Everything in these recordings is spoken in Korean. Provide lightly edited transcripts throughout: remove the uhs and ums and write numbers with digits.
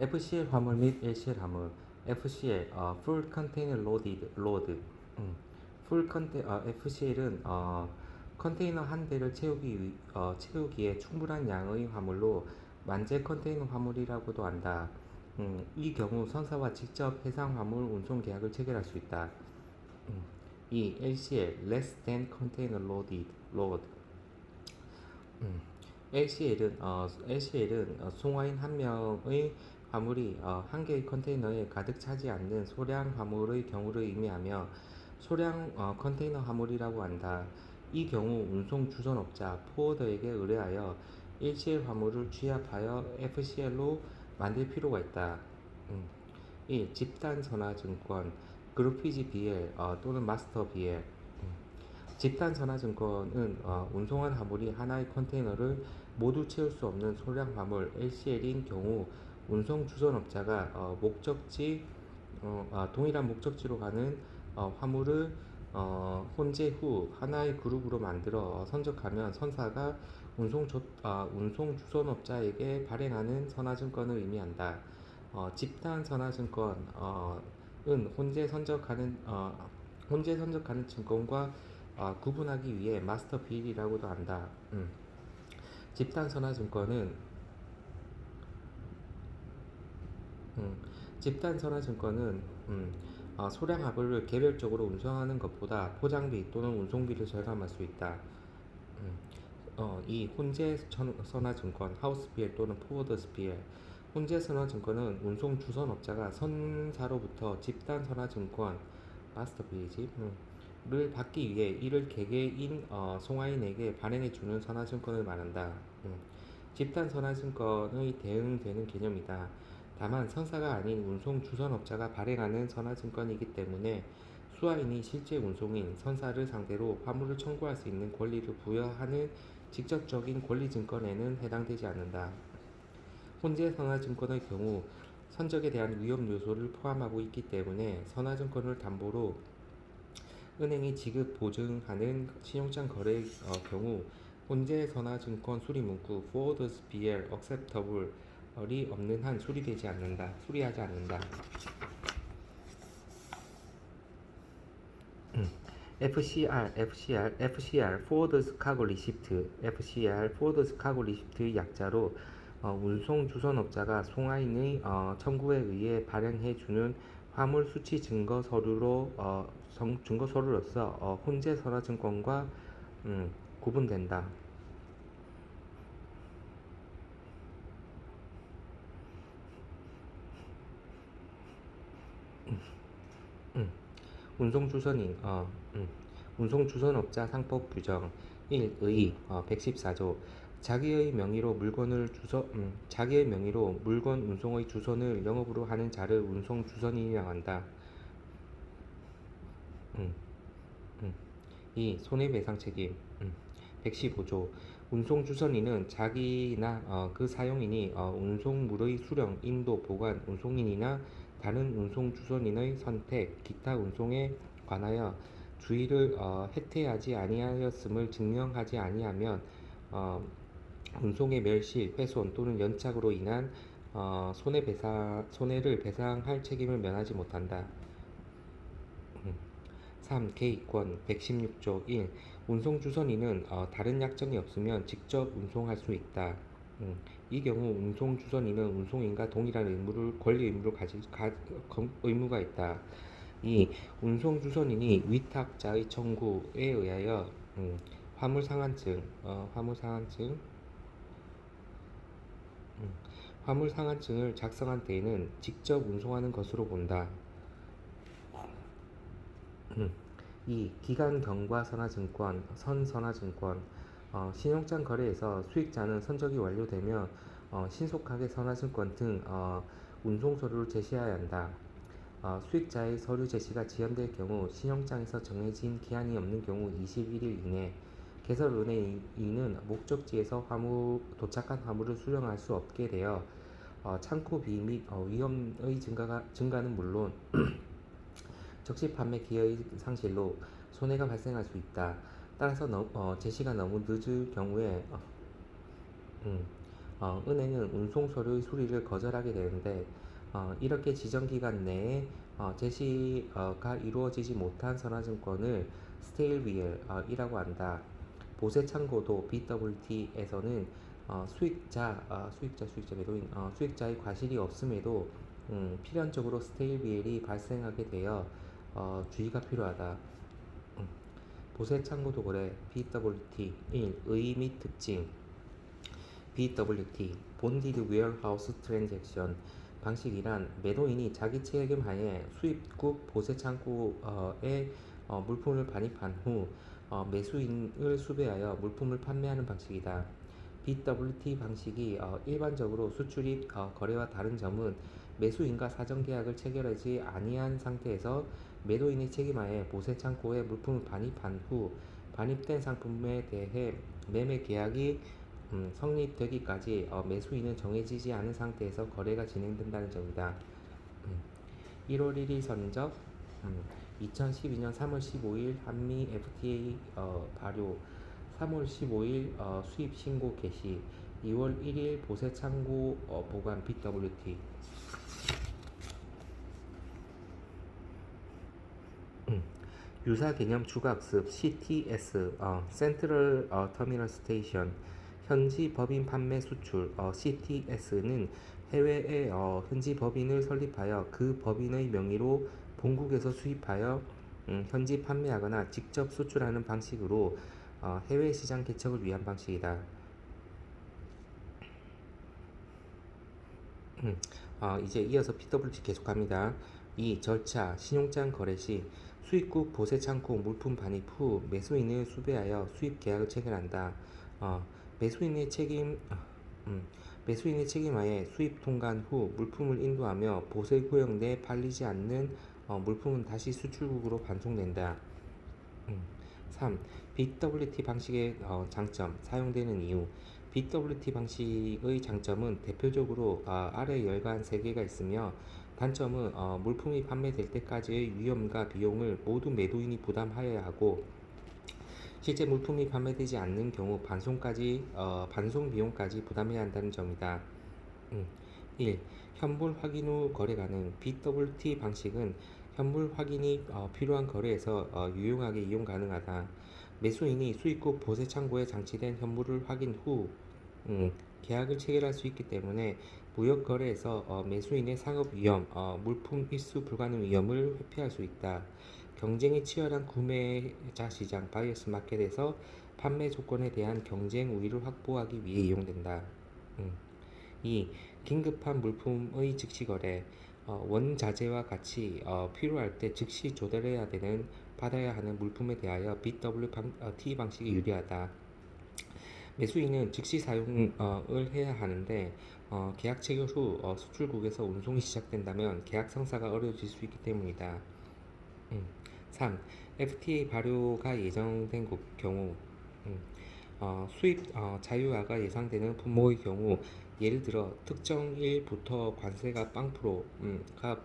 FCL 화물 및 LCL 화물. FCL Full Container Load. FCL은 컨테이너 한 대를 채우기에 충분한 양의 화물로 만재 컨테이너 화물이라고도 한다. 이 경우 선사와 직접 해상 화물 운송 계약을 체결할 수 있다. 이 LCL Less Than Container Load. LCL은 송화인 한 명의 화물이 한 개의 컨테이너에 가득 차지 않는 소량 화물의 경우를 의미하며 소량 컨테이너 화물이라고 한다. 이 경우 운송 주선업자 포워더에게 의뢰하여 LCL 화물을 취합하여 FCL로 만들 필요가 있다. 이 집단선화증권 그룹피지 BL 또는 마스터 BL. 집단선화증권은 운송한 화물이 하나의 컨테이너를 모두 채울 수 없는 소량 화물 LCL인 경우 운송 주선업자가 동일한 목적지로 가는 화물을 혼재 후 하나의 그룹으로 만들어 선적하면 선사가 운송 주선업자에게 발행하는 선화증권을 의미한다. 집단 선화증권은 혼재 선적하는 증권과 구분하기 위해 마스터 빌이라고도 한다. 집단 선화증권은 집단 선화증권은 소량 화물을 개별적으로 운송하는 것보다 포장비 또는 운송비를 절감할 수 있다. 이 혼재 선화증권 하우스비엘 또는 포워더스비엘. 혼재 선화증권은 운송 주선업자가 선사로부터 집단 선화증권 마스터빌이지 를 받기 위해 이를 개개인 송화인에게 발행해주는 선화증권을 말한다. 집단 선화증권의 대응되는 개념이다. 다만 선사가 아닌 운송 주선업자가 발행하는 선화증권이기 때문에 수화인이 실제 운송인 선사를 상대로 화물을 청구할 수 있는 권리를 부여하는 직접적인 권리증권에는 해당되지 않는다. 혼재 선화증권의 경우 선적에 대한 위험 요소를 포함하고 있기 때문에 선화증권을 담보로 은행이 지급 보증하는 신용장 거래의 경우 혼재 선화증권 수리문구 Forwarders BL Acceptable이 없는 한 수리하지 않는다. FCR Forwarders Cargo Receipt. FCR Forwarders Cargo Receipt의 약자로 운송 주선업자가 송화인의 청구에 의해 발행해 주는 화물 수치 증거 서류로서 혼재 선화증권과 구분된다. 운송주선인 운송주선업자 상법 규정 1의 114조 자기의 명의로 물건 운송의 주선을 영업으로 하는 자를 운송주선인이라고 한다. 2. 손해배상 책임 115조 운송주선인은 자기나 그 사용인이 운송물의 수령, 인도, 보관, 운송인이나 다른 운송주선인의 선택, 기타 운송에 관하여 주의를 해태하지 아니하였음을 증명하지 아니하면 운송의 멸실, 훼손 또는 연착으로 인한 손해를 배상할 책임을 면하지 못한다. 3. 개의권 116조 1. 운송주선인은 다른 약정이 없으면 직접 운송할 수 있다. 이 경우 운송주선인은 운송인과 동일한 권리 의무를 가질 의무가 있다. 2. 운송주선인이 위탁자의 청구에 의하여 화물상한증을 작성한 때에는 직접 운송하는 것으로 본다. 2. 기간 경과 선화증권, 선선화증권. 신용장 거래에서 수익자는 선적이 완료되면 신속하게 선화증권 등 운송 서류를 제시해야 한다. 수익자의 서류 제시가 지연될 경우 신용장에서 정해진 기한이 없는 경우 21일 이내 개설은행인은 목적지에서 도착한 화물을 수령할 수 없게 되어 창고비 및 위험의 증가는 물론 적시 판매 기회의 상실로 손해가 발생할 수 있다. 따라서 제시가 너무 늦을 경우에 은행은 운송 서류의 수리를 거절하게 되는데 이렇게 지정 기간 내에 제시가 이루어지지 못한 선화증권을 스테일비엘이라고 한다. 보세 창고도 BWT에서는 수익자 매도인 수익자의 과실이 없음에도 필연적으로 스테일비엘이 발생하게 되어 주의가 필요하다. 보세 창고 도굴의 BWT 1. 의의 및 특징 BWT Bonded Warehouse Transaction 방식이란 매도인이 자기 책임 하에 수입국 보세 창고에 물품을 반입한 후 매수인을 수배하여 물품을 판매하는 방식이다. BWT 방식이 일반적으로 수출입 거래와 다른 점은 매수인과 사전 계약을 체결하지 아니한 상태에서 매도인의 책임하에 보세 창고에 물품을 반입한 후 반입된 상품에 대해 매매 계약이 성립되기까지 매수인은 정해지지 않은 상태에서 거래가 진행된다는 점이다. 1월 1일 선적 2012년 3월 15일 한미 FTA 발효 3월 15일 수입 신고 개시 2월 1일 보세 창고 보관 BWT 유사 개념 추가 학습 CTS Central Terminal Station 현지 법인 판매 수출 CTS는 해외에 현지 법인을 설립하여 그 법인의 명의로 본국에서 수입하여 현지 판매하거나 직접 수출하는 방식으로 해외 시장 개척을 위한 방식이다. 이제 이어서 PWT 계속합니다. 이 절차 신용장 거래 시 수입국 보세 창고 물품 반입 후 매수인을 수배하여 수입 계약을 체결한다. 매수인의 책임 매수인의 책임하에 수입 통관 후 물품을 인도하며 보세 구역 내 팔리지 않는 물품은 다시 수출국으로 반송된다. 3. BWT 방식의 장점, 사용되는 이유 BWT 방식의 장점은 대표적으로 아래 열간 3개가 있으며 단점은 물품이 판매될 때까지의 위험과 비용을 모두 매도인이 부담하여야 하고 실제 물품이 판매되지 않는 경우 반송 비용까지 부담해야 한다는 점이다. 1. 현물 확인 후 거래 가능 BWT 방식은 현물 확인이 필요한 거래에서 유용하게 이용 가능하다. 매수인이 수입국 보세 창고에 장치된 현물을 확인 후 계약을 체결할 수 있기 때문에 무역 거래에서 매수인의 상업 위험, 물품 입수 불가능 위험을 회피할 수 있다. 경쟁이 치열한 구매자 시장 바이어스 마켓에서 판매 조건에 대한 경쟁 우위를 확보하기 위해 이용된다. 2. 긴급한 물품의 즉시 거래 원자재와 같이 필요할 때 즉시 받아야 하는 물품에 대하여 BWT 방식이 유리하다. 매수인은 즉시 사용을 해야 하는데 계약 체결 후 수출국에서 운송이 시작된다면 계약 성사가 어려워질 수 있기 때문이다. 3. FTA 발효가 예정된 경우 수입 자유화가 예상되는 품목의 경우 예를 들어 특정 일부터 관세가 0%가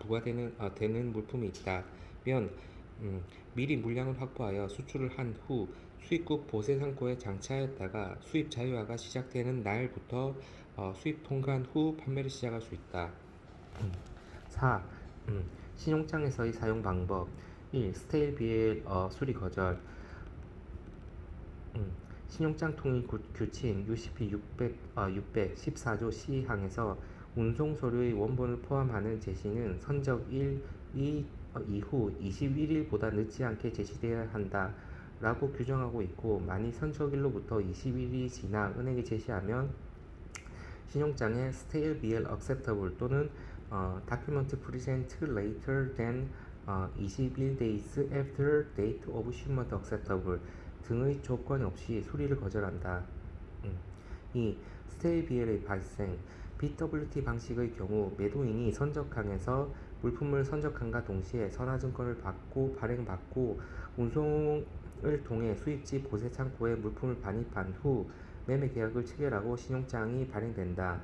되는 물품이 있다면 미리 물량을 확보하여 수출을 한 후 수입국 보세 창고에 장치하였다가 수입 자유화가 시작되는 날부터 수입 통관 후 판매를 시작할 수 있다. 4. 신용장에서의 사용 방법 1. 스테일 BL 수리 거절 신용장 통일 규칙 UCP 614조 C항에서 운송 서류의 원본을 포함하는 제시는 선적 1 이후 21일보다 늦지 않게 제시되어야 한다 라고 규정하고 있고 만일 선적일로부터 21일이 지나 은행에 제시하면 신용장에 Stale BL Acceptable 또는 Document Present Later than 21 days after date of shipment acceptable 등의 조건 없이 수리를 거절한다. 2. Stale BL의 발생 BWT 방식의 경우 매도인이 선적항에서 물품을 선적함과 동시에 선화증권을 발행받고 운송을 통해 수입지 보세 창고에 물품을 반입한 후 매매 계약을 체결하고 신용장이 발행된다.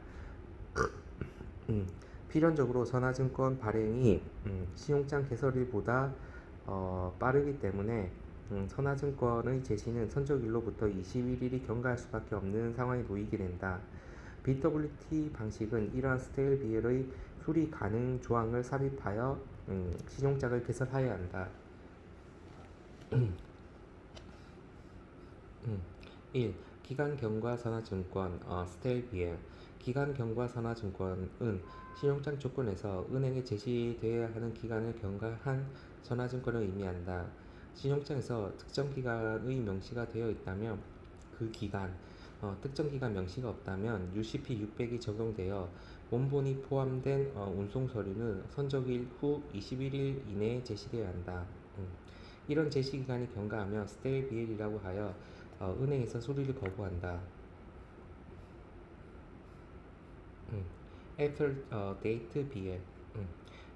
필연적으로 선화증권 발행이 신용장 개설일보다 빠르기 때문에 선화증권의 제시는 선적일로부터 21일이 경과할 수밖에 없는 상황에 놓이게 된다. BWT 방식은 이러한 스테일 BL의 수리 가능 조항을 삽입하여 신용장을 개설하여야 한다. 1. 기관 경과 선화증권 스테일 BL 기관 경과 선화증권은 신용장 조건에서 은행에 제시되어야 하는 기간을 경과한 선화증권을 의미한다. 신용장에서 특정 기간의 명시가 되어 있다면 그 기간, 특정 기간 명시가 없다면 UCP 600이 적용되어 원본이 포함된 운송 서류는 선적일 후 21일 이내에 제시되어야 한다. 이런 제시 기간이 경과하면 스테일 BL이라고 하여 은행에서 수리를 거부한다. After date BL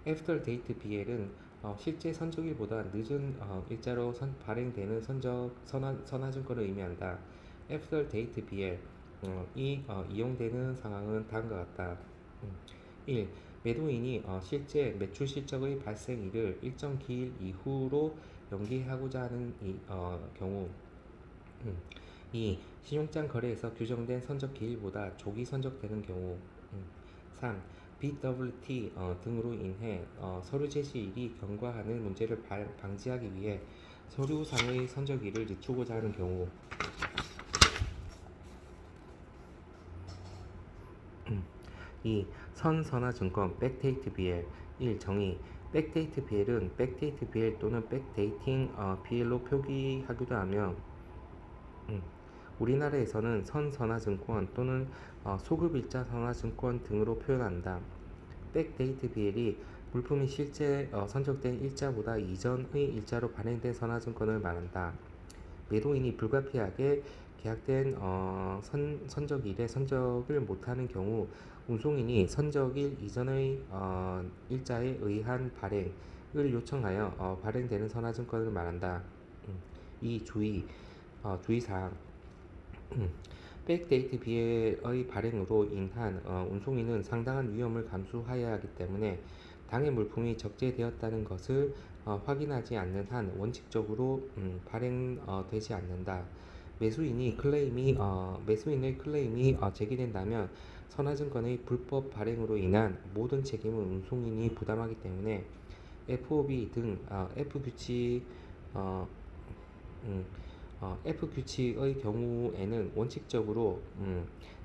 After date BL은 실제 선적일보다 늦은 일자로 발행되는 선화증권을 의미한다. After date BL 이용되는 상황은 다음과 같다. 1. 매도인이 실제 매출 실적의 발생일을 일정 기일 이후로 연기하고자 하는 경우 2. 신용장 거래에서 규정된 선적 기일보다 조기 선적되는 경우 3. BWT 등으로 인해 서류 제시일이 경과하는 문제를 방지하기 위해 서류상의 선적일을 늦추고자 하는 경우 2. 선선화증권 백데이트 BL 1. 정의 백데이트 BL은 백데이트 BL 또는 백데이팅 BL로 표기하기도 하며 우리나라에서는 선선화증권 또는 소급일자 선화증권 등으로 표현한다. 백데이트 BL이 물품이 실제 선적된 일자보다 이전의 일자로 발행된 선화증권을 말한다. 매도인이 불가피하게 계약된 선적일에 선적을 못하는 경우 운송인이 선적일 이전의 일자에 의한 발행을 요청하여 발행되는 선화증권을 말한다. 이 주의사항 백데이트 BL의 발행으로 인한 운송인은 상당한 위험을 감수하여야 하기 때문에 당해 물품이 적재되었다는 것을 확인하지 않는 한 원칙적으로 발행되지 않는다. 매수인의 클레임이 제기된다면 선화증권의 불법 발행으로 인한 모든 책임은 운송인이 부담하기 때문에 FOB 등 F 규칙의 경우에는 원칙적으로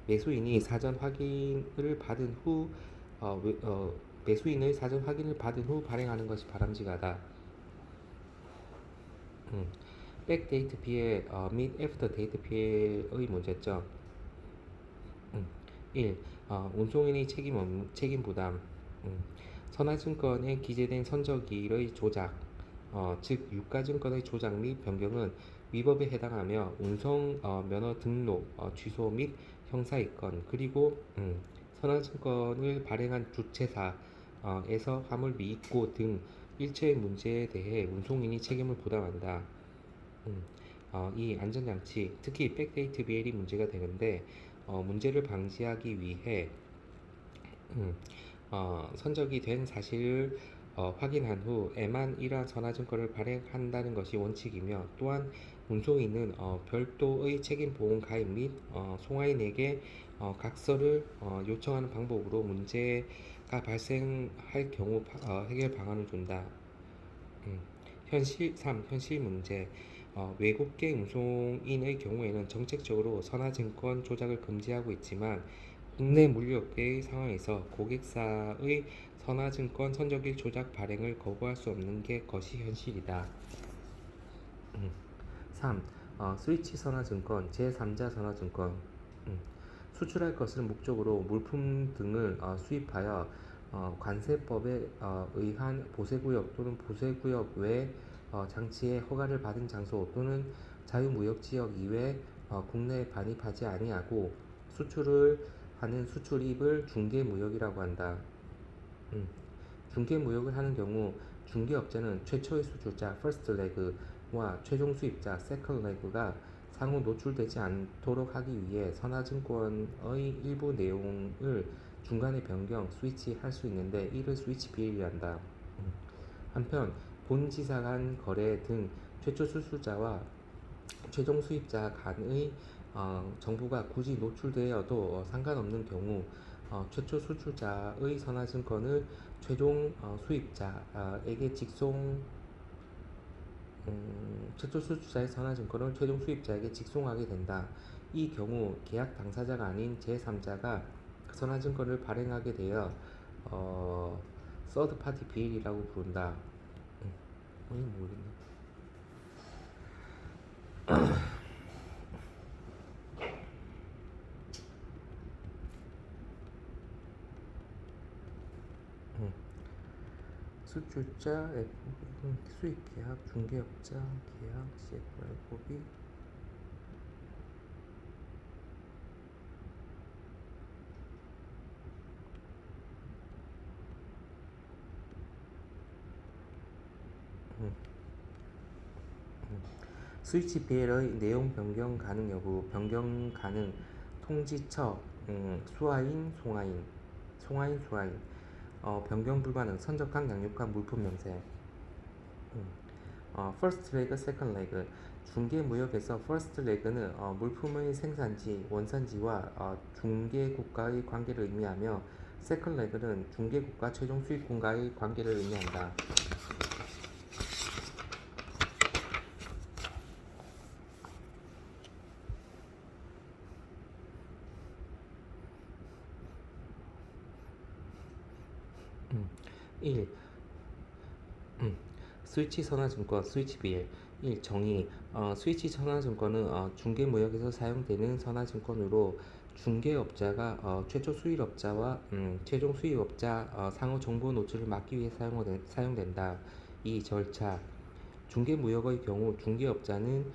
매수인이 사전 확인을 받은 후 매수인의 사전 확인을 받은 후 발행하는 것이 바람직하다. 백데이트 BL 및 애프터 데이트 BL의 문제점 1. 운송인의 책임 부담 선화증권에 기재된 선적일의 조작 즉 유가증권의 조작 및 변경은 위법에 해당하며 운송 면허 등록 취소 및 형사입건 그리고 선화증권을 발행한 주체사에서 화물 미입고 등 일체의 문제에 대해 운송인이 책임을 부담한다. 이 안전장치 특히 백데이트 BL이 문제가 되는데 문제를 방지하기 위해 선적이 된 사실을 확인한 후에만 이러한 선화증권을 발행한다는 것이 원칙이며 또한 운송인은 별도의 책임보험 가입 및 송화인에게 각서를 요청하는 방법으로 문제가 발생할 경우 해결 방안을 준다. 3. 현실 문제 외국계 운송인의 경우에는 정책적으로 선화증권 조작을 금지하고 있지만 국내 물류업계의 상황에서 고객사의 선화증권 선적일 조작 발행을 거부할 수 없는 것이 현실이다. 3. 스위치 선화증권, 제3자 선화증권 수출할 것을 목적으로 물품 등을 수입하여 관세법에 의한 보세구역 또는 보세구역 외 장치의 허가를 받은 장소 또는 자유무역지역 이외 국내에 반입하지 아니하고 수출을 하는 수출입을 중개무역이라고 한다. 중개무역을 하는 경우 중개업자는 최초의 수출자 (first leg)와 최종 수입자 (second leg)가 상호 노출되지 않도록 하기 위해 선화증권의 일부 내용을 중간에 변경, 스위치할 수 있는데 이를 스위치 BL이라 한다. 한편 본지사 간 거래 등 최초 수출자와 최종 수입자 간의 정부가 굳이 노출되어도 상관없는 경우 최초 수출자의 선화증권을 최종 수입자에게 최초 수출자의 선화증권을 최종 수입자에게 직송하게 된다. 이 경우 계약 당사자가 아닌 제3자가 선화증권을 발행하게 되어 서드 파티 비일이라고 부른다. 모르겠네. 수출자, FOB는 수익계약, 중개업자, 계약, CFR, FOB. 스위치 BL의 내용 변경 가능 여부, 변경 가능 통지처, 수화인, 송화인, 변경 불가능 선적항, 양육항, 물품 명세. first leg, second leg. 중개무역에서 first leg는 물품의 생산지, 원산지와 중개국가의 관계를 의미하며 second leg는 중개국가 최종 수입국가의 관계를 의미한다. 1. 스위치 선화증권 스위치 BL 1. 정의 스위치 선화증권은 중개무역에서 사용되는 선화증권으로 중개업자가 최초 수입업자와 최종 수입업자 상호 정보 노출을 막기 위해 사용된다. 2. 절차 중개무역의 경우 중개업자는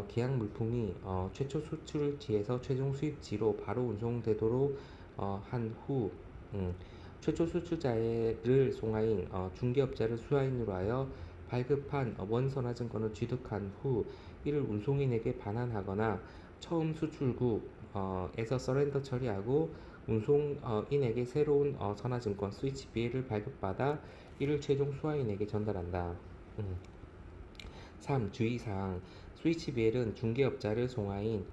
계약 물품이 최초 수출지에서 최종 수입지로 바로 운송되도록 한 후 최초 수출자를 송화인 중개업자를 수화인으로 하여 발급한 원선화증권을 취득한 후 이를 운송인에게 반환하거나 처음 수출국에서 서렌더 처리하고 운송인에게 새로운 선화증권 스위치 B를 발급받아 이를 최종 수화인에게 전달한다. 3. 주의사항 스위치 BL은 중개업자를 송화인,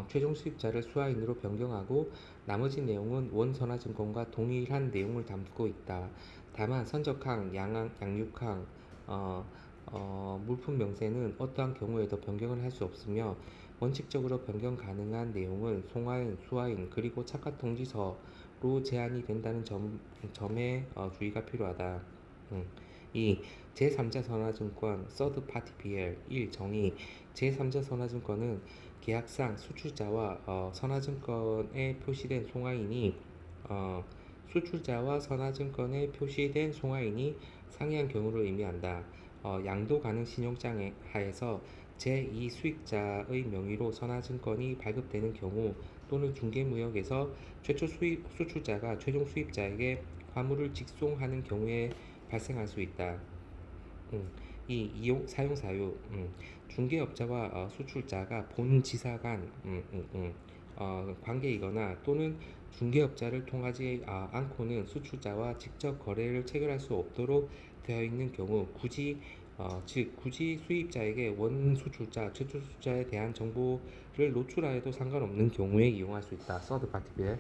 최종 수입자를 수화인으로 변경하고 나머지 내용은 원선화증권과 동일한 내용을 담고 있다. 다만 선적항, 양육항, 물품 명세는 어떠한 경우에도 변경을 할 수 없으며 원칙적으로 변경 가능한 내용은 송화인, 수화인, 그리고 착화 통지서로 제한이 된다는 점에 주의가 필요하다. 2. 제3자 선화증권 서드 파티 BL 1. 정의 제3자 선화증권은 계약상 수출자와 선화증권에 표시된 송화인이 수출자와 선화증권에 표시된 송화인이 상이한 경우를 의미한다. 양도 가능 신용장 하에서 제2 수익자의 명의로 선화증권이 발급되는 경우 또는 중개무역에서 최초 수출자가 최종 수입자에게 화물을 직송하는 경우에 발생할 수 있다. 이 사용 사유 중개업자와 수출자가 본지사 간 관계이거나 또는 중개업자를 통하지 않고는 수출자와 직접 거래를 체결할 수 없도록 되어 있는 경우 즉 굳이 수입자에게 원수출자, 최초 수출자에 대한 정보를 노출하여도 상관없는 경우에 이용할 수 있다. 서드 파티 빌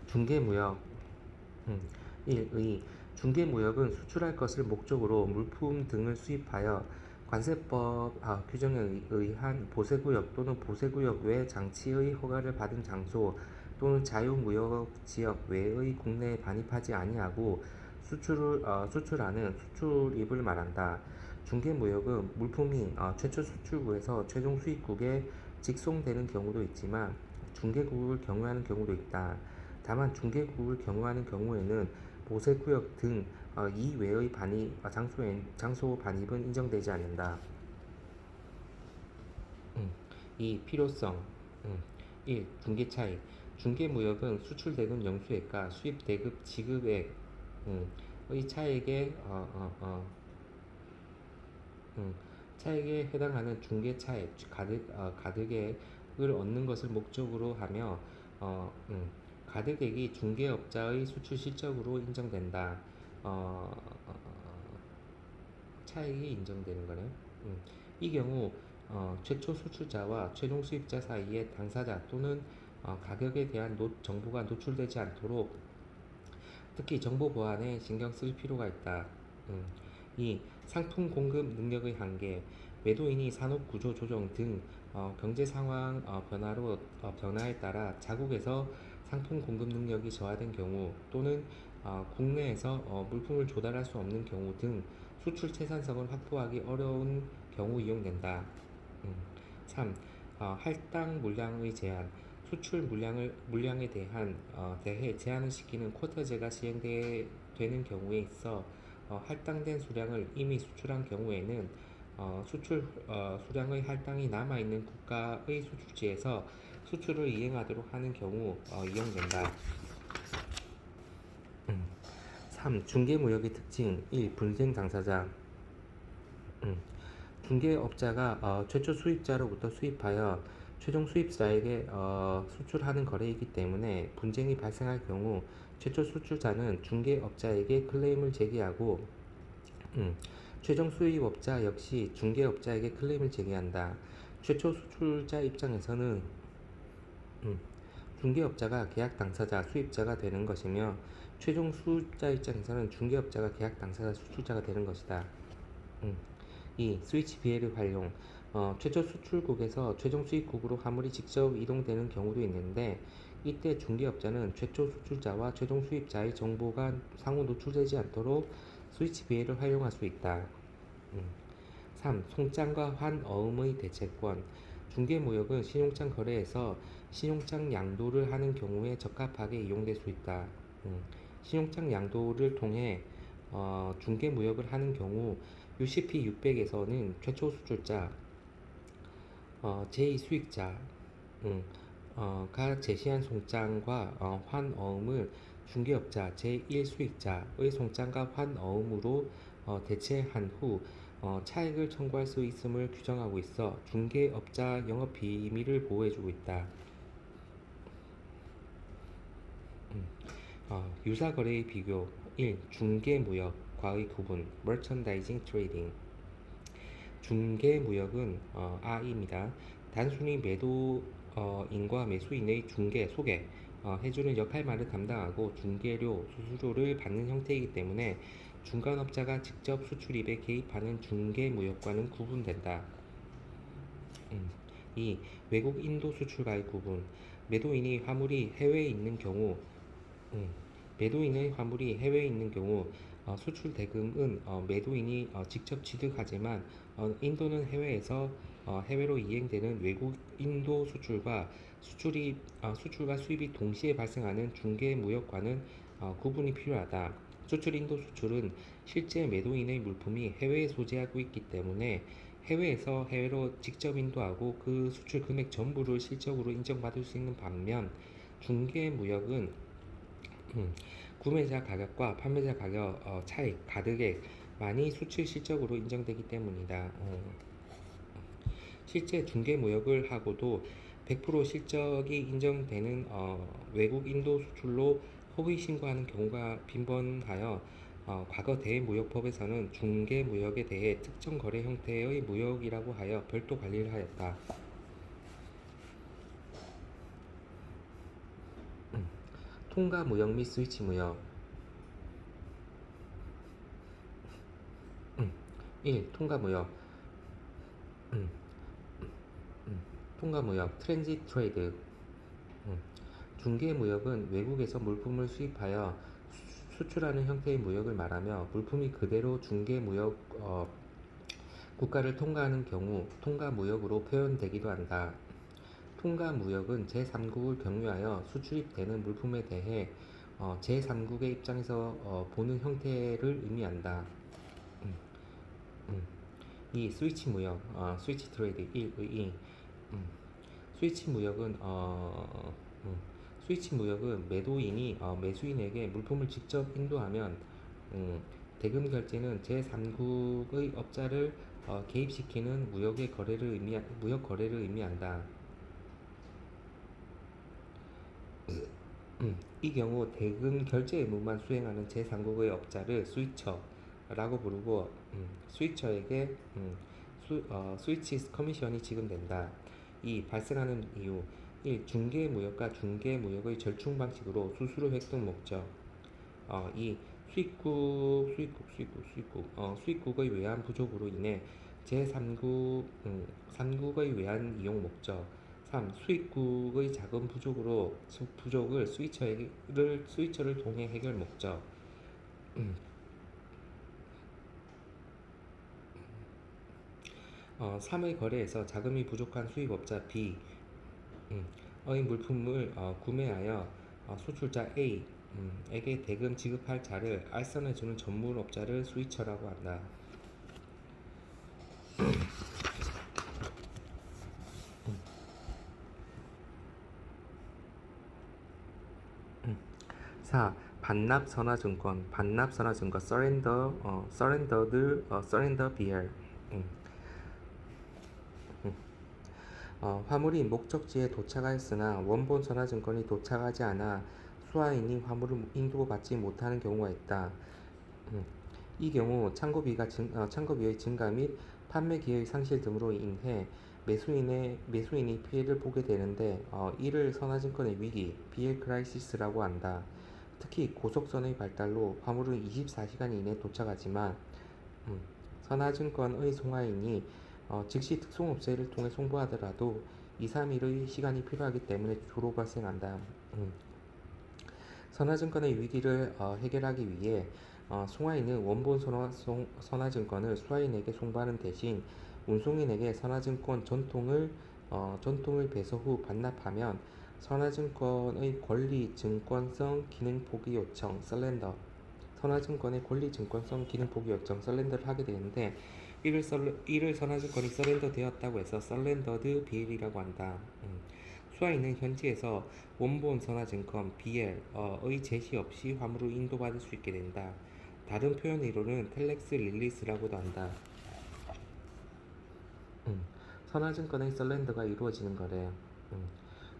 중개무역 1. 중개무역은 수출할 것을 목적으로 물품 등을 수입하여 관세법 규정에 의한 보세구역 또는 보세구역 외 장치의 허가를 받은 장소 또는 자유무역지역 외의 국내에 반입하지 아니하고 수출하는 수출입을 말한다. 중개무역은 물품이 최초 수출국에서 최종 수입국에 직송되는 경우도 있지만 중개국을 경유하는 경우도 있다. 다만 중개국을 경유하는 경우에는 보세구역 등 이외의 장소 반입은 인정되지 않는다. 2. 필요성 1. 중개 차익 중개무역은 수출대금 영수액과 수입대금 지급액의 차액에 해당하는 중개 차액 가득액을 얻는 것을 목적으로 하며 가득액이 중개업자의 수출 실적으로 인정된다. 차액이 인정되는 거네요. 이 경우 최초 수출자와 최종 수입자 사이에 당사자 또는 가격에 대한 정보가 노출되지 않도록 특히 정보 보안에 신경 쓸 필요가 있다. 음, 이 상품 공급 능력의 한계, 매도인이 산업 구조 조정 등 경제 상황 변화에 따라 자국에서 상품 공급 능력이 저하된 경우 또는 국내에서 물품을 조달할 수 없는 경우 등 수출 채산성을 확보하기 어려운 경우 이용된다. 음, 3. 할당 물량의 제한, 수출 물량에 대해 제한을 시키는 쿼터제가 시행되는 경우에 있어 할당된 수량을 이미 수출한 경우에는 수량의 할당이 남아있는 국가의 수출지에서 수출을 이행하도록 하는 경우 이용된다. 3. 중개무역의 특징 1. 분쟁 당사자 음, 중개업자가 최초 수입자로부터 수입하여 최종 수입자에게 수출하는 거래이기 때문에 분쟁이 발생할 경우 최초 수출자는 중개업자에게 클레임을 제기하고 최종 수입업자 역시 중개업자에게 클레임을 제기한다. 최초 수출자 입장에서는 중개업자가 계약 당사자, 수입자가 되는 것이며 최종 수입자 입장에서는 중개업자가 계약 당사자, 수출자가 되는 것이다. 2. 스위치 비해를 활용 최초 수출국에서 최종 수입국으로 화물이 직접 이동되는 경우도 있는데 이때 중개업자는 최초 수출자와 최종 수입자의 정보가 상호 노출되지 않도록 스위치 비해를 활용할 수 있다. 3. 송장과 환어음의 대체권 중개무역은 신용장 거래에서 신용장 양도를 하는 경우에 적합하게 이용될 수 있다. 신용장 양도를 통해 중개무역을 하는 경우 UCP 600에서는 최초 수출자, 제2수익자 가 제시한 송장과 환어음을 중개업자 제1수익자의 송장과 환어음으로 대체한 후 차익을 청구할 수 있음을 규정하고 있어 중개업자 영업비밀을 보호해주고 있다. 유사거래의 비교 1. 중개무역과의 구분 Merchandising Trading 중개무역은 I입니다. 단순히 매도인과 매수인의 중개, 소개, 해주는 역할만을 담당하고 중개료, 수수료를 받는 형태이기 때문에 중간업자가 직접 수출입에 개입하는 중개무역과는 구분된다. 2. 외국 인도 수출과의 구분 매도인의 화물이 해외에 있는 경우 매도인의 화물이 해외에 있는 경우 수출 대금은 매도인이 직접 취득하지만 인도는 해외로 이행되는 외국 인도 수출과 수입이 동시에 발생하는 중개 무역과는 구분이 필요하다. 수출 인도 수출은 실제 매도인의 물품이 해외에 소재하고 있기 때문에 해외에서 해외로 직접 인도하고 그 수출 금액 전부를 실적으로 인정받을 수 있는 반면 중개 무역은 구매자 가격과 판매자 가격 차익, 가득액만이 수출 실적으로 인정되기 때문이다. 실제 중개무역을 하고도 100% 실적이 인정되는 외국 인도 수출로 허위 신고하는 경우가 빈번하여 과거 대무역법에서는 중개무역에 대해 특정 거래 형태의 무역이라고 하여 별도 관리를 하였다. 통가무역 및 스위치무역 1. 통가무역 통가무역 트랜짓 트레이드 중개무역은 외국에서 물품을 수입하여 수출하는 형태의 무역을 말하며 물품이 그대로 중개무역 국가를 통과하는 경우 통가무역으로 표현되기도 한다. 통가무역은 제3국을 경유하여 수출입되는 물품에 대해 제3국의 입장에서 보는 형태를 의미한다. 이 스위치 무역, 스위치 트레이드 1의 스위치 무역은 매도인이 매수인에게 물품을 직접 인도하면 대금 결제는 제3국의 업자를 개입시키는 무역 거래를 의미한다. 이 경우 대금 결제 의무만 수행하는 제3국의 업자를 스위처라고 부르고 스위처에게 스위치 커미션이 지급된다. 2. 발생하는 이유 1. 중개무역과 중개무역의 절충 방식으로 수수료 획득 목적 2. 수입국의 외환 부족으로 인해 제3국의 외환 이용 목적 3. 수입국의 자금 부족을 스위처를 통해 해결 목적 3의 거래에서 자금이 부족한 수입업자 B의 물품을 구매하여 수출자 A에게 대금 지급할 자를 알선해주는 전문업자를 스위처라고 한다. 4. 반납선화증권 surrender bearer 화물이 목적지에 도착하였으나 원본 선화증권이 도착하지 않아 수화인이 화물을 인도받지 못하는 경우가 있다. 이 경우 창고비의 증가 및 판매 기회의 상실 등으로 인해 매수인이 피해를 보게 되는데 이를 선화증권의 위기, BL 크라이시스라고 한다. 특히 고속선의 발달로 화물은 24시간 이내 도착하지만 선화증권의 송화인이 즉시 특송업체를 통해 송부하더라도 2-3일의 시간이 필요하기 때문에 주로 발생한다. 선화증권의 위기를 해결하기 위해 송화인은 원본 선화증권을 수화인에게 송부하는 대신 운송인에게 선화증권 전통을 배서 후 반납하면 선화증권의 권리증권성 기능 포기 요청 선화증권의 권리증권성 기능 포기 요청 썰렌더를 하게 되는데 이를 선화증권이 썰렌더 되었다고 해서 썰렌더드 BL이라고 한다. 수화인은 현지에서 원본 선화증권 BL의 제시 없이 화물을 인도받을 수 있게 된다. 다른 표현으로는 텔렉스 릴리스라고도 한다. 선화증권의 썰렌더가 이루어지는 거래.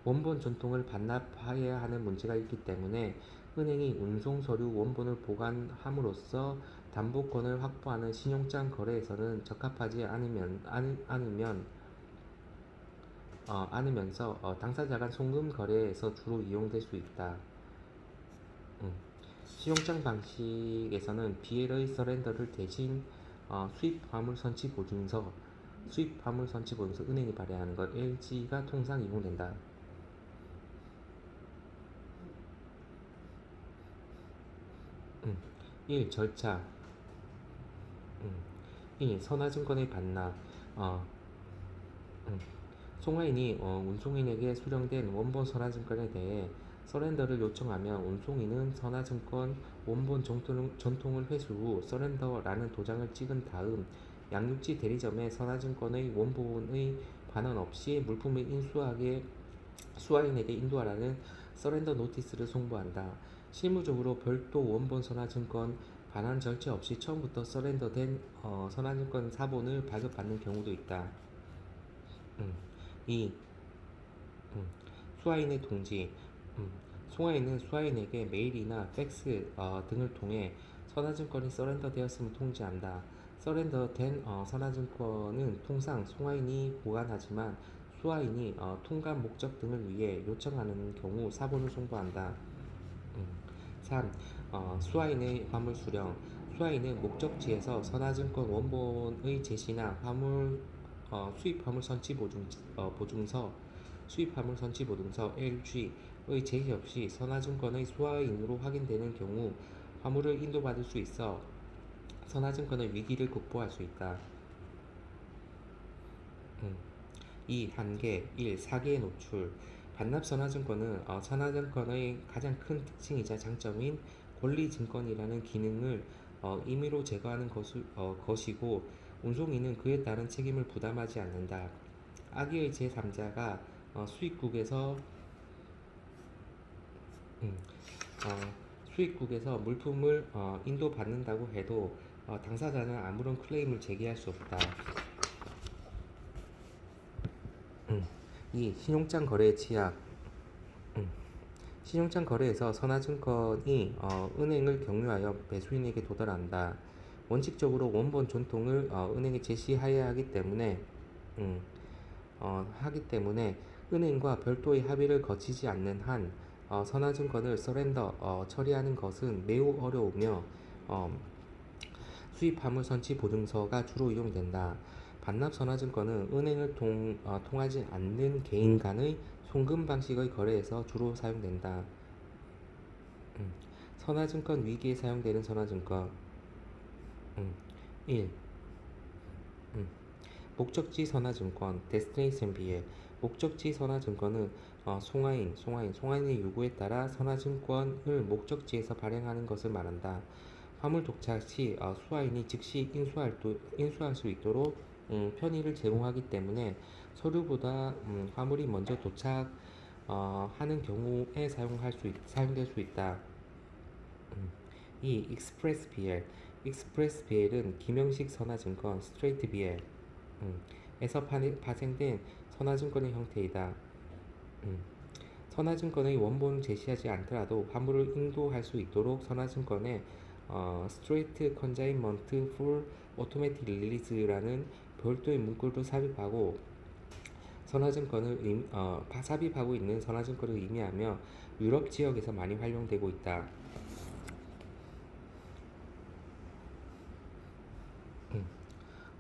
원본 전통을 반납해야 하는 문제가 있기 때문에 은행이 운송서류 원본을 보관함으로써 담보권을 확보하는 신용장 거래에서는 적합하지 않으면서 당사자 간 송금 거래에서 주로 이용될 수 있다. 신용장 방식에서는 BL의 서렌더를 대신 수입 화물 선치 보증서 은행이 발행하는 것 LG가 통상 이용된다. 1. 절차 1. 선화증권의 반납 송화인이 운송인에게 수령된 원본 선화증권에 대해 서렌더를 요청하면 운송인은 선화증권 원본 전통을 회수 후 서렌더라는 도장을 찍은 다음 양육지 대리점에 선화증권의 원본의 반환 없이 물품을 인수하게 수화인에게 인도하라는 서렌더 노티스를 송부한다. 실무적으로 별도 원본 선화증권 반환 절차 없이 처음부터 서렌더된 선화증권 사본을 발급받는 경우도 있다. 2. 수화인의 통지 송화인은 수화인에게 메일이나 팩스 등을 통해 선화증권이 서렌더 되었음을 통지한다. 서렌더된 선화증권은 통상 송화인이 보관하지만 수화인이 통관 목적 등을 위해 요청하는 경우 사본을 송부한다. 3. 수화인의 화물 수령 수화인은 목적지에서 선화증권 원본의 제시나 수입 화물 선치 보증서 LG의 제시 없이 선화증권의 수화인으로 확인되는 경우 화물을 인도받을 수 있어 선화증권의 위기를 극복할 수 있다. 2. 한계 1. 사기의 노출 반납 선화증권은 선화증권의 가장 큰 특징이자 장점인 권리증권이라는 기능을 임의로 제거하는 것이고 운송인은 그에 따른 책임을 부담하지 않는다. 악의의 제3자가 수입국에서 물품을 인도받는다고 해도 당사자는 아무런 클레임을 제기할 수 없다. 2. 신용장 거래의 취약 신용장 거래에서 선화증권이 은행을 경유하여 매수인에게 도달한다. 원칙적으로 원본 전통을 은행에 제시해야 하기 때문에 음, 은행과 별도의 합의를 거치지 않는 한 선화증권을 서렌더 처리하는 것은 매우 어려우며 어, 수입 화물 선치 보증서가 주로 이용된다. 반납 선화증권은 은행을 통하지 않는 개인 간의 송금 방식의 거래에서 주로 사용된다. 음, 선화증권 위기에 사용되는 선화증권. 음, 1. 목적지 선화증권 데스티네이션 비에 목적지 선화증권은 송화인의 요구에 따라 선화증권을 목적지에서 발행하는 것을 말한다. 화물 도착 시 수화인이 즉시 인수할 수 있도록 편의를 제공하기 때문에 서류보다 화물이 먼저 도착 하는 경우에 사용될 수 있다. 2. 익스프레스 BL 익스프레스 BL은 기명식 선화증권 스트레이트 BL 에서 파생된 선화증권의 형태이다. 음, 선화증권의 원본을 제시하지 않더라도 화물을 인도할 수 있도록 선화증권에 스트레이트 컨자인먼트 풀 오토매틱 릴리즈라는 별도의 문구를 삽입하고 삽입하고 있는 선화증권을 의미하며 유럽 지역에서 많이 활용되고 있다.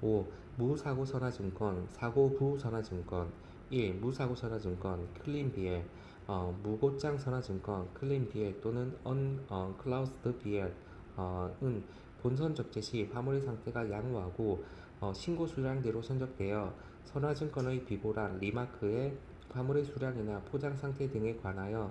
5. 무사고 선화증권, 사고부 선화증권. 1. 무사고 선화증권, 클린 BL, 무고장 선화증권, 클린 BL 또는 unclosed BL은 본선 적재 시 화물의 상태가 양호하고 신고 수량대로 선적되어 선화증권의 비보란 리마크에 화물의 수량이나 포장 상태 등에 관하여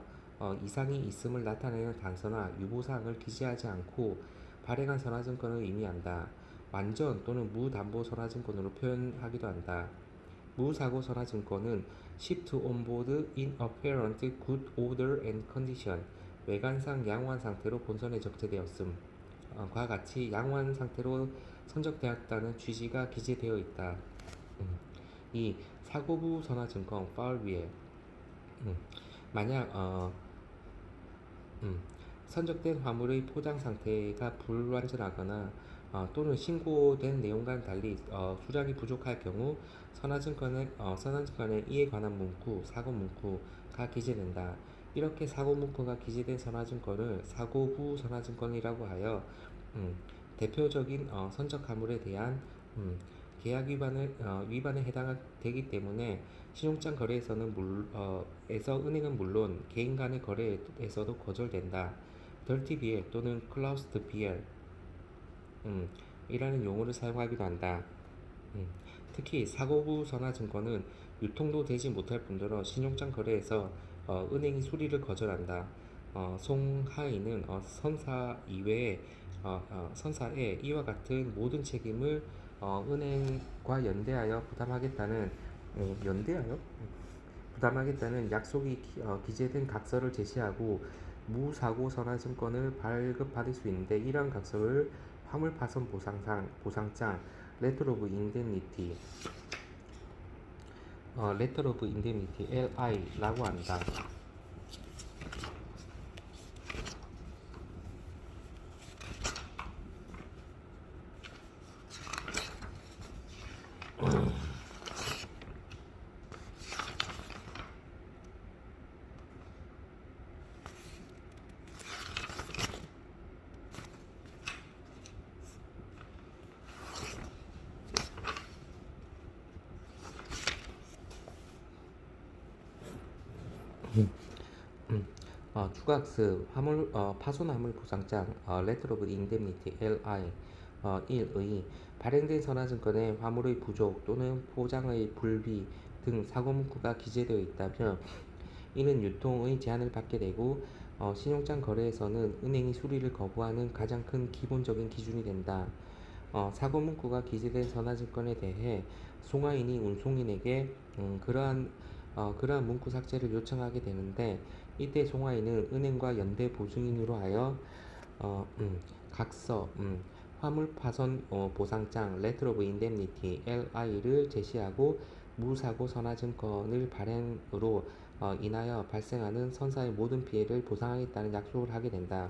이상이 있음을 나타내는 단서나 유보사항을 기재하지 않고 발행한 선화증권을 의미한다. 완전 또는 무담보 선화증권으로 표현하기도 한다. 무사고 선화증권은 shipped on board in apparent good order and condition 외관상 양호한 상태로 본선에 적재되었음 과 같이 양호한 상태로 선적되었다는 취지가 기재되어 있다. 이 사고부 선화증권 파울 위에 만약 선적된 화물의 포장 상태가 불완전하거나 또는 신고된 내용과는 달리 수량이 부족할 경우 선화증권에 이에 관한 사고 문구가 기재된다. 이렇게 사고 문구가 기재된 선화증권을 사고부 선화증권이라고 하여 대표적인 선적 화물에 대한 계약 위반에 해당되기 때문에 신용장 거래에서 은행은 물론 개인 간의 거래에서도 거절된다. Dirty BL 또는 Closed BL 이라는 용어를 사용하기도 한다. 특히 사고부 선화증권은 유통도 되지 못할 뿐더러 신용장 거래에서 은행이 수리를 거절한다. 송하인은 선사에 이와 같은 모든 책임을 은행과 부담하겠다는 약속이 기재된 각서를 제시하고 무사고 선화증권을 발급받을 수 있는데 이러한 각서를 화물파손 보상장 Letter of Indemnity LI라고 한다. 추가학습 파손 화물 보상장 Letter of Indemnity LI 1의 발행된 선화증권에 화물의 부족 또는 포장의 불비 등 사고문구가 기재되어 있다면 이는 유통의 제한을 받게 되고 신용장 거래에서는 은행이 수리를 거부하는 가장 큰 기본적인 기준이 된다. 사고문구가 기재된 선화증권에 대해 송화인이 운송인에게 그러한 문구 삭제를 요청하게 되는데 이때 송화인은 은행과 연대 보증인으로 하여 각서 화물 파손 보상장 Letter of Indemnity LI를 제시하고 무사고 선화증권을 발행으로 인하여 발생하는 선사의 모든 피해를 보상하겠다는 약속을 하게 된다.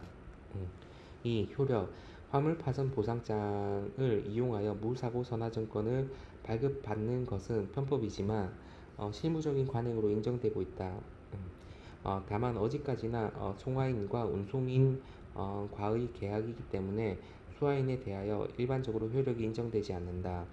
이 효력 화물 파손 보상장을 이용하여 무사고 선화증권을 발급받는 것은 편법이지만 실무적인 관행으로 인정되고 있다. 다만 어디까지나 송화인과 운송인 과의 계약이기 때문에 수화인에 대하여 일반적으로 효력이 인정되지 않는다.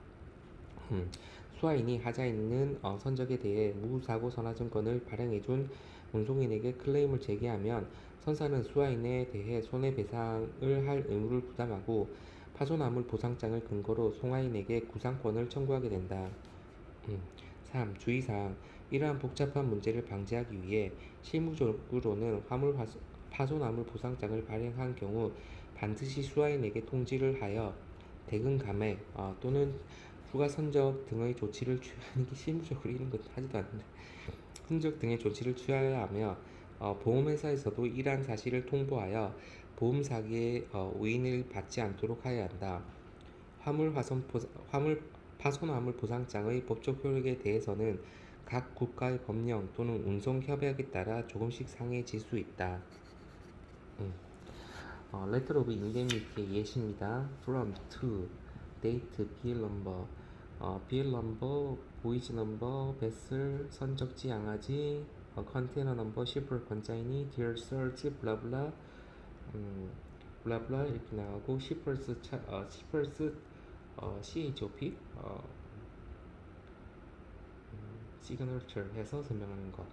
수화인이 하자 있는 선적에 대해 무사고 선화증권을 발행해준 운송인에게 클레임을 제기하면 선사는 수화인에 대해 손해배상을 할 의무를 부담하고 파손화물 보상장을 근거로 송화인에게 구상권을 청구하게 된다. 3. 주의사항 이러한 복잡한 문제를 방지하기 위해 실무적으로는 파손화물 보상장을 발행한 경우 반드시 수화인에게 통지를 하여 대금 감액 또는 추가 선적 등의 조치를 취하는 게 실무적으로 이런 것 하지도 않는데 선적 등의 조치를 취하여야 하며 보험회사에서도 이러한 사실을 통보하여 보험 사기에 오인을 받지 않도록 하여야 한다. 화물 파손화물 보상장의 법적 효력에 대해서는 각 국가의 법령 또는 운송 협약에 따라 조금씩 상해질 수 있다. Letter of Indemnity의 예시입니다. From to date BL number BL number voyage number vessel 선적지 양아지 컨테이너 넘버 shipper consignee dear search 블라블라 블라블라 이렇게 나가고 shippers CHOP signature 해서 설명하는 것.